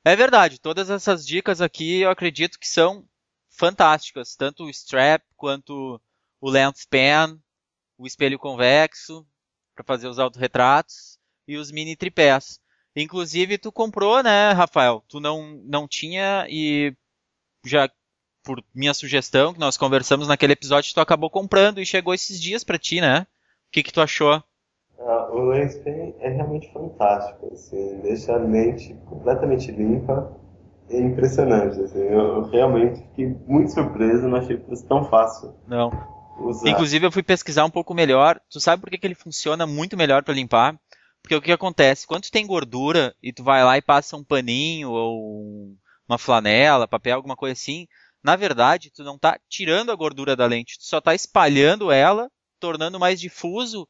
É verdade, todas essas dicas aqui eu acredito que são fantásticas, tanto o strap quanto o lens pen, o espelho convexo para fazer os autorretratos e os mini tripés. Inclusive tu comprou, né, Rafael? Tu não tinha e já por minha sugestão que nós conversamos naquele episódio, tu acabou comprando e chegou esses dias para ti, né? O que tu achou? O lens pen é realmente fantástico, assim, deixa a lente completamente limpa e impressionante, assim, eu realmente fiquei muito surpreso, não achei que fosse tão fácil Não. usar. Inclusive eu fui pesquisar um pouco melhor. Tu sabe por que ele funciona muito melhor para limpar? Porque o que acontece? Quando tu tem gordura e tu vai lá e passa um paninho ou uma flanela, papel, alguma coisa assim, na verdade tu não está tirando a gordura da lente, tu só está espalhando ela, tornando mais difuso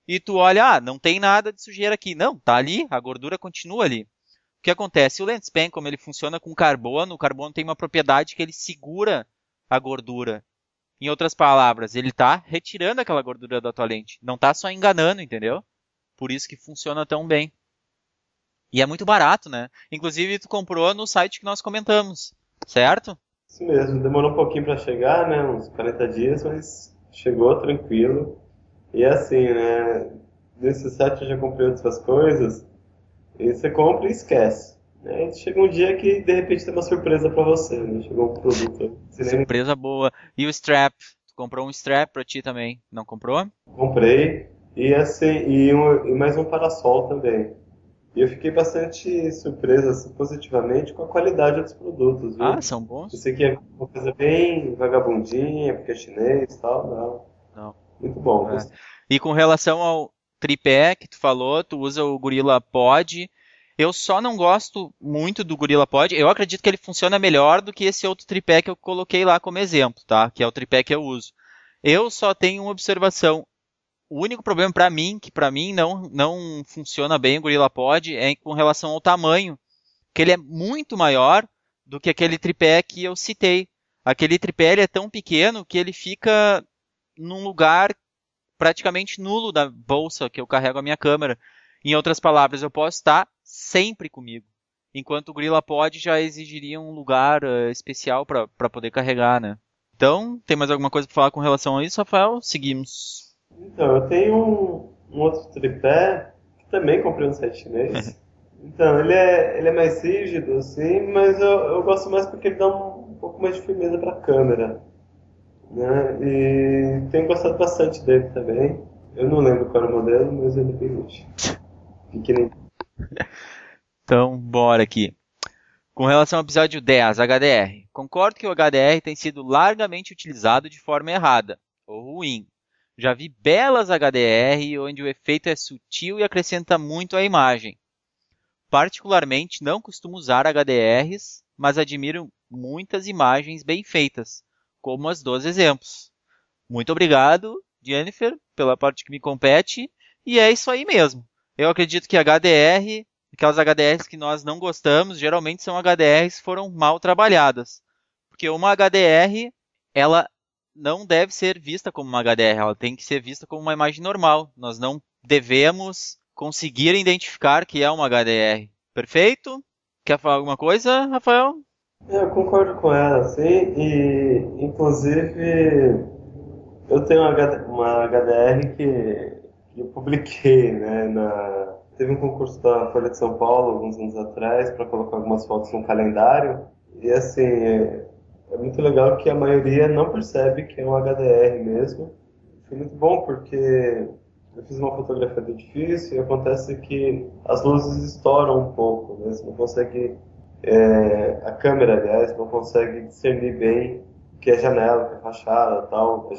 e tu olha, não tem nada de sujeira aqui. Não, tá ali, a gordura continua ali. O que acontece? O lens pen, como ele funciona com carbono, o carbono tem uma propriedade que ele segura a gordura. Em outras palavras, ele está retirando aquela gordura da tua lente. Não está só enganando, entendeu? Por isso que funciona tão bem. E é muito barato, né? Inclusive, tu comprou no site que nós comentamos, certo? Isso mesmo, demorou um pouquinho para chegar, né, uns 40 dias, mas chegou tranquilo. E assim, né, nesse site eu já comprei outras coisas, e você compra e esquece. Né? E chega um dia que de repente tem uma surpresa para você, né? Chegou um produto, você nem Surpresa boa. E o strap? Tu comprou um strap pra ti também, não comprou? comprei, e assim, e mais um parasol também. E eu fiquei bastante surpreso, assim, positivamente com a qualidade dos produtos, Ah, viu? são bons? Pensei que ia ficar uma coisa bem vagabundinha, porque é chinês e tal, não. Não. Muito bom, É. gostei. E com relação ao tripé que tu falou, tu usa o GorillaPod. Eu só não gosto muito do GorillaPod. Eu acredito que ele funciona melhor do que esse outro tripé que eu coloquei lá como exemplo, tá? Que é o tripé que eu uso. Eu só tenho uma observação. O único problema para mim, que para mim não funciona bem o GorillaPod, é com relação ao tamanho, que ele é muito maior do que aquele tripé que eu citei. Aquele tripé ele é tão pequeno que ele fica num lugar praticamente nulo da bolsa que eu carrego a minha câmera. Em outras palavras, eu posso estar sempre comigo, enquanto o GorillaPod já exigiria um lugar especial para poder carregar, né? Então, tem mais alguma coisa para falar com relação a isso, Rafael? Seguimos. Então, eu tenho um outro tripé que também comprei no site chinês. Então, ele é mais rígido, assim, mas eu gosto mais porque ele dá um pouco mais de firmeza para a câmera. Né? E tenho gostado bastante dele também. Eu não lembro qual era o modelo, mas ele é bem útil. Pequenininho. Então, bora aqui. Com relação ao episódio 10, HDR. Concordo que o HDR tem sido largamente utilizado de forma errada, ou ruim. Já vi belas HDR onde o efeito é sutil e acrescenta muito à imagem. Particularmente, não costumo usar HDRs, mas admiro muitas imagens bem feitas, como as dos exemplos. Muito obrigado Jennifer, pela parte que me compete, e é isso aí mesmo. Eu acredito que HDR, aquelas HDRs que nós não gostamos, geralmente são HDRs que foram mal trabalhadas. Porque uma HDR, ela não deve ser vista como uma HDR, ela tem que ser vista como uma imagem normal. Nós não devemos conseguir identificar que é uma HDR. Perfeito? Quer falar alguma coisa, Rafael? Eu concordo com ela, sim, e inclusive eu tenho uma HDR que eu publiquei, né, teve um concurso da Folha de São Paulo alguns anos atrás para colocar algumas fotos no calendário, e assim, é muito legal que a maioria não percebe que é um HDR mesmo. Foi muito bom porque eu fiz uma fotografia do edifício e acontece que as luzes estouram um pouco, né? Você não consegue, a câmera, aliás, não consegue discernir bem o que é janela, o que é fachada, tal.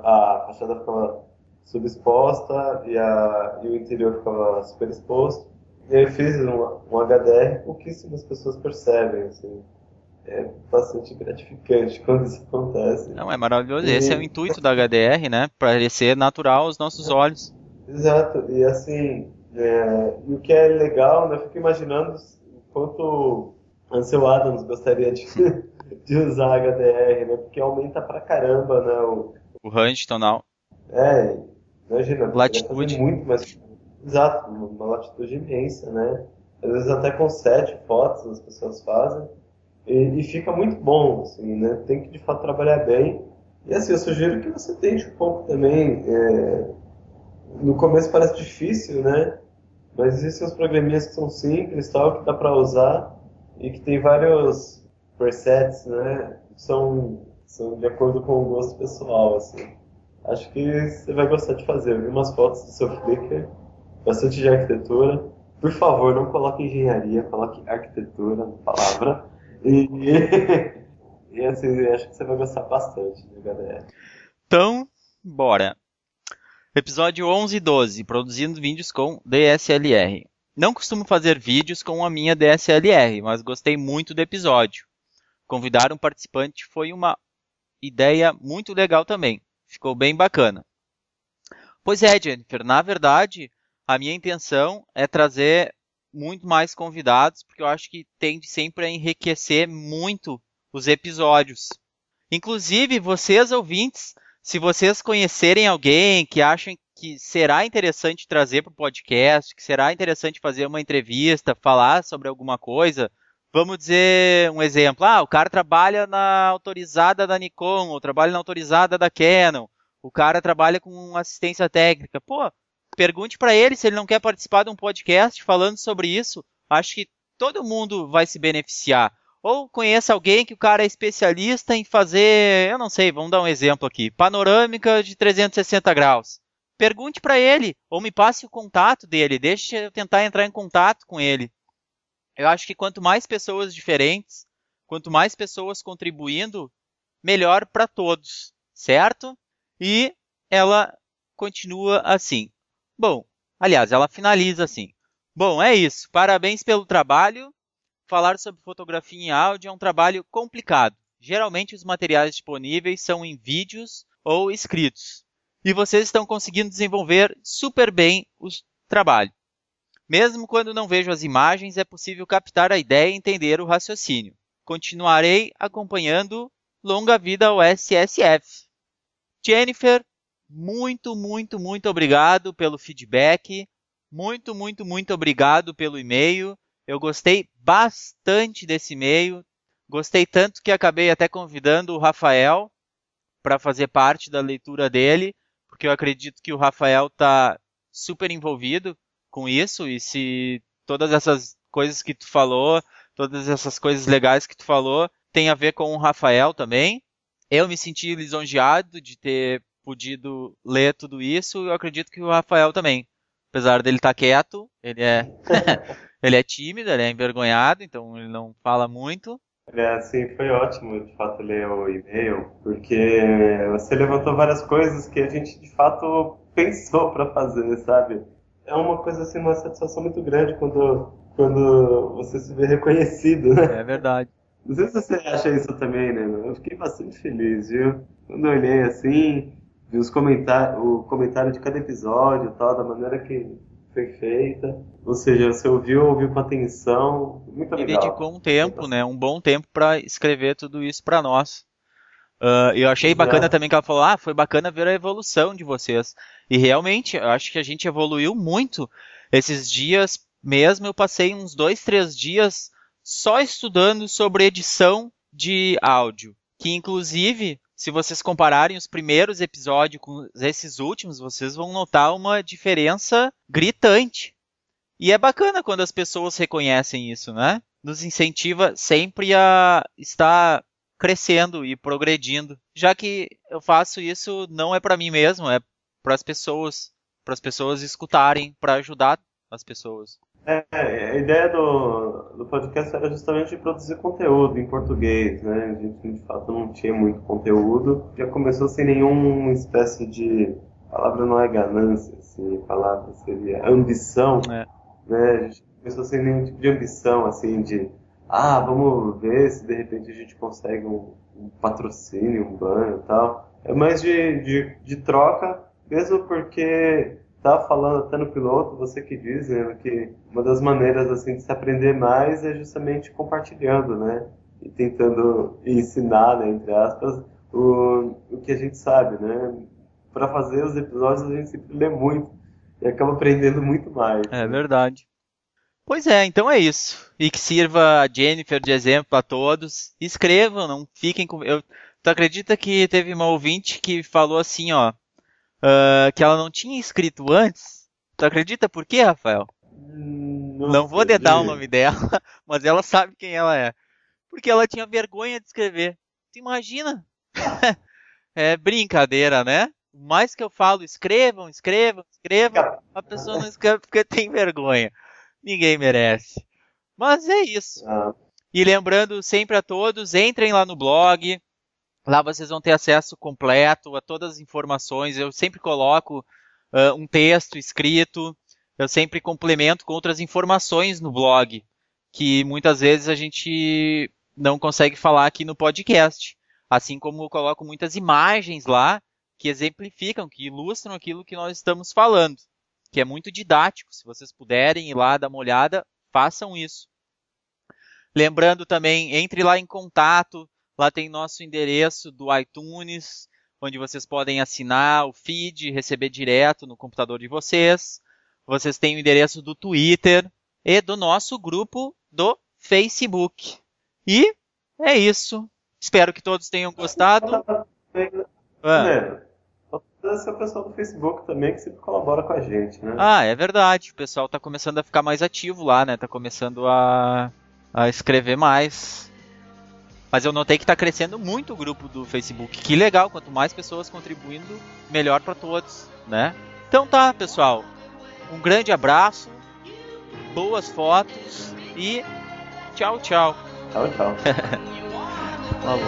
A fachada ficava subexposta e o interior ficava superexposto. E aí eu fiz um HDR, pouquíssimas pessoas percebem, assim. É bastante gratificante quando isso acontece. Não, é maravilhoso. Esse é o intuito da HDR, né? Parecer natural aos nossos olhos. Exato, e assim, e o que é legal, né? Eu fico imaginando o quanto Ansel Adams gostaria de usar HDR, né? Porque aumenta pra caramba, né? O range tonal. Imagina, poderia fazer Latitude. muito mais. Exato, uma latitude imensa, né? Às vezes até com 7 fotos as pessoas fazem. E fica muito bom, assim, né? Tem que de fato trabalhar bem. E assim, eu sugiro que você tente um pouco também. No começo parece difícil, né? Mas existem uns programinhas que são simples, tal, que dá para usar e que tem vários presets, né? Que são de acordo com o gosto pessoal, assim. Acho que você vai gostar de fazer. Eu vi umas fotos do seu Flickr, bastante de arquitetura. Por favor, não coloque engenharia, coloque arquitetura na palavra. E assim, acho que você vai gostar bastante de HDR. Então, bora. Episódio 11 e 12, produzindo vídeos com DSLR. Não costumo fazer vídeos com a minha DSLR, mas gostei muito do episódio. Convidar um participante foi uma ideia muito legal também. Ficou bem bacana. Pois é, Jennifer, na verdade, a minha intenção é trazer muito mais convidados, porque eu acho que tende sempre a enriquecer muito os episódios. Inclusive, vocês ouvintes, se vocês conhecerem alguém que acham que será interessante trazer para o podcast, que será interessante fazer uma entrevista, falar sobre alguma coisa, vamos dizer um exemplo. O cara trabalha na autorizada da Nikon, ou trabalha na autorizada da Canon, o cara trabalha com assistência técnica. Pô, pergunte para ele se ele não quer participar de um podcast falando sobre isso. Acho que todo mundo vai se beneficiar. Ou conheça alguém que o cara é especialista em fazer, eu não sei, vamos dar um exemplo aqui, panorâmica de 360 graus. Pergunte para ele, ou me passe o contato dele, deixe eu tentar entrar em contato com ele. Eu acho que quanto mais pessoas diferentes, quanto mais pessoas contribuindo, melhor para todos, certo? E ela continua assim. Bom, aliás, ela finaliza assim. Bom, é isso. Parabéns pelo trabalho. Falar sobre fotografia em áudio é um trabalho complicado. Geralmente os materiais disponíveis são em vídeos ou escritos. E vocês estão conseguindo desenvolver super bem o trabalho. Mesmo quando não vejo as imagens, é possível captar a ideia e entender o raciocínio. Continuarei acompanhando. Longa vida ao SSF. Jennifer, muito, muito, muito obrigado pelo feedback. Muito, muito, muito obrigado pelo e-mail. Eu gostei bastante desse e-mail. Gostei tanto que acabei até convidando o Rafael para fazer parte da leitura dele, porque eu acredito que o Rafael está super envolvido com isso, e se todas essas coisas que tu falou, todas essas coisas legais que tu falou, tem a ver com o Rafael também. Eu me senti lisonjeado de ter podido ler tudo isso, e eu acredito que o Rafael também. Apesar dele estar quieto, ele é ele é tímido, ele é envergonhado, então ele não fala muito. Assim, foi ótimo, de fato, ler o e-mail, porque você levantou várias coisas que a gente, de fato, pensou para fazer, sabe? É uma coisa, assim, uma satisfação muito grande quando você se vê reconhecido, né? É verdade. Não sei se você acha isso também, né? Eu fiquei bastante feliz, viu? Quando eu olhei assim, vi o comentário de cada episódio, tal, da maneira que foi feita. Ou seja, você ouviu com atenção. Muito E legal. dedicou um tempo, né? Um bom tempo para escrever tudo isso para nós. Eu achei Exato. bacana também que ela falou, foi bacana ver a evolução de vocês. E realmente, eu acho que a gente evoluiu muito. Esses dias mesmo, eu passei uns 2, 3 dias só estudando sobre edição de áudio. Que inclusive, se vocês compararem os primeiros episódios com esses últimos, vocês vão notar uma diferença gritante. E é bacana quando as pessoas reconhecem isso, né? Nos incentiva sempre a estar crescendo e progredindo. Já que eu faço isso não é para mim mesmo, é para as pessoas escutarem, para ajudar as pessoas. A ideia do podcast era justamente produzir conteúdo em português, né? A gente, de fato, não tinha muito conteúdo. Já começou sem nenhuma espécie de... A palavra não é ganância, assim, a palavra seria ambição, né? A gente começou sem nenhum tipo de ambição, assim, de... vamos ver se de repente a gente consegue um patrocínio, um banho e tal. É mais de troca, mesmo porque... Estava falando até no piloto, você que diz, né, que uma das maneiras assim de se aprender mais é justamente compartilhando, né, e tentando ensinar, né, entre aspas, o que a gente sabe, né. Para fazer os episódios a gente sempre lê muito e acaba aprendendo muito mais. É verdade. Pois é, então é isso. E que sirva a Jennifer de exemplo a todos. Escrevam, não fiquem com... Tu acredita que teve uma ouvinte que falou assim, ó, que ela não tinha escrito antes? Tu acredita por quê, Rafael? Não vou dedar o nome dela, mas ela sabe quem ela é. Porque ela tinha vergonha de escrever. Tu imagina? É brincadeira, né? Mais que eu falo, escrevam, a pessoa não escreve porque tem vergonha. Ninguém merece. Mas é isso. E lembrando sempre a todos, entrem lá no blog. Lá vocês vão ter acesso completo a todas as informações. Eu sempre coloco um texto escrito. Eu sempre complemento com outras informações no blog, que muitas vezes a gente não consegue falar aqui no podcast. Assim como eu coloco muitas imagens lá que exemplificam, que ilustram aquilo que nós estamos falando, que é muito didático. Se vocês puderem ir lá dar uma olhada, façam isso. Lembrando também, entre lá em contato. Lá tem nosso endereço do iTunes, onde vocês podem assinar o feed e receber direto no computador de vocês. Vocês têm o endereço do Twitter e do nosso grupo do Facebook. E é isso. Espero que todos tenham gostado. Esse é o pessoal do Facebook também que sempre colabora com a gente, né? É verdade. O pessoal está começando a ficar mais ativo lá, né? Está começando a escrever mais. Mas eu notei que está crescendo muito o grupo do Facebook. Que legal, quanto mais pessoas contribuindo, melhor para todos, né? Então tá, pessoal. Um grande abraço, boas fotos e tchau, tchau. Tchau, tchau. Falou.